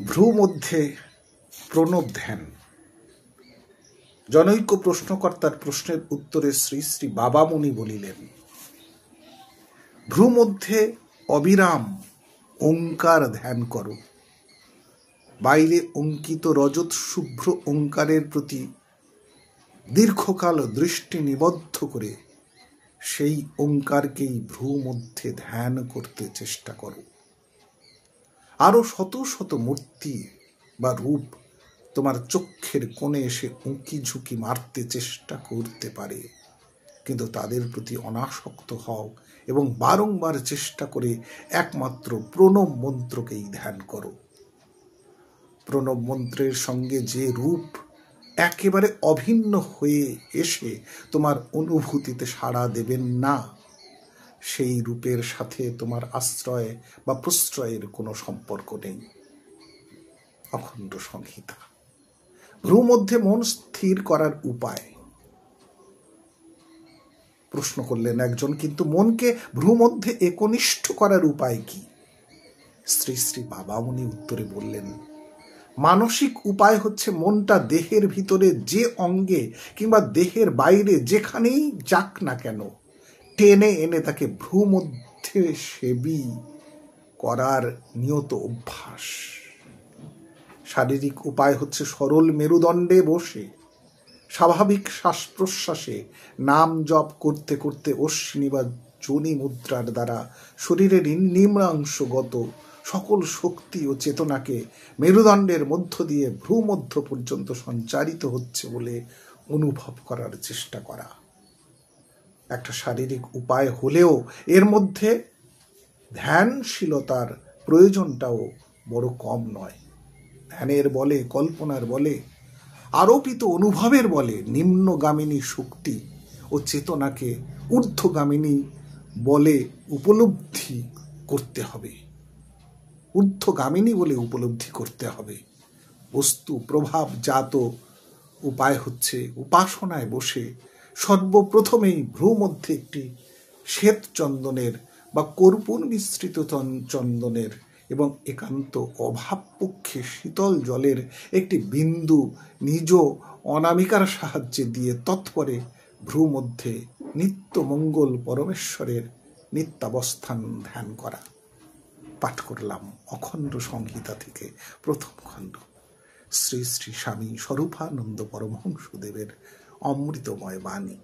ভ্রু মধ্যে প্রণব ধ্যান। জনৈক প্রশ্নকর্তার প্রশ্নের উত্তরে শ্রী শ্রী বাবামুনি বলিলেন, ভ্রু মধ্যে অবিরাম ওঙ্কার ধ্যান করো। বাইরে অঙ্কিত রজত শুভ্র ওঙ্কারের প্রতি দীর্ঘকাল দৃষ্টি নিবদ্ধ করে সেই ওঙ্কারকেই ভ্রু মধ্যে ধ্যান করতে চেষ্টা করো। আরো শত শত মূর্তি বা রূপ তোমার চক্ষের কোণে এসে উঁকি ঝুঁকি মারতে চেষ্টা করতে পারে, কিন্তু তাদের প্রতি অনাসক্ত হও এবং বারংবার চেষ্টা করে একমাত্র প্রণব মন্ত্রকেই ধ্যান করো। প্রণব মন্ত্রের সঙ্গে যে রূপ একেবারে অভিন্ন হয়ে এসে তোমার অনুভূতিতে সাড়া দেবেন না, সেই রূপের সাথে তোমার আশ্রয় বা প্রশ্রয়ের কোনো সম্পর্ক নেই। অখণ্ড সংহিতা। ভ্রু মধ্যে মন স্থির করার উপায় প্রশ্ন করলেন একজন, কিন্তু মনকে ভ্রু মধ্যে একনিষ্ঠ করার উপায় কি? শ্রী শ্রী বাবামুনি উত্তরে বললেন, মানসিক উপায় হচ্ছে মনটা দেহের ভিতরে যে অঙ্গে কিংবা দেহের বাইরে যেখানেই যাক না কেন, টেনে এনে তাকে ভ্রু মধ্যে সেবী করার নিয়ত অভ্যাস। শারীরিক উপায় হচ্ছে সরল মেরুদণ্ডে বসে স্বাভাবিক শ্বাস প্রশ্বাসে নাম জপ করতে করতে অশ্বিনী বা যোনি মুদ্রার দ্বারা শরীরের নিম্নাংশগত সকল শক্তি ও চেতনাকে মেরুদণ্ডের মধ্য দিয়ে ভ্রু মধ্য পর্যন্ত সঞ্চারিত হচ্ছে বলে অনুভব করার চেষ্টা করা। একটা শারীরিক উপায় হলেও এর মধ্যে ধ্যানশীলতার প্রয়োজনটাও বড় কম নয়। ধ্যানের বলে, কল্পনার বলে, আরোপিত অনুভবের বলে নিম্নগামিনী শক্তি ও চেতনাকে ঊর্ধ্বগামিনী বলে উপলব্ধি করতে হবে। ঊর্ধ্বগামিনী বলে উপলব্ধি করতে হবে। বস্তু প্রভাব জাত উপায় হচ্ছে উপাসনায় বসে সর্বপ্রথমেই ভ্রু মধ্যে একটি শ্বেত চন্দনের বা কর্পূর মিশ্রিত চন্দনের এবং একান্ত অভাবপক্ষে শীতল জলের একটি বিন্দু নিজ অনামিকার সাহায্যে দিয়ে তৎপরে ভ্রু মধ্যে নিত্য মঙ্গল পরমেশ্বরের নিত্যাবস্থান ধ্যান করা। পাঠ করলাম অখণ্ড সংহিতা থেকে প্রথম খণ্ড, শ্রী শ্রী স্বামী স্বরূপানন্দ পরমহংসদেবের অমৃতময় বাণী।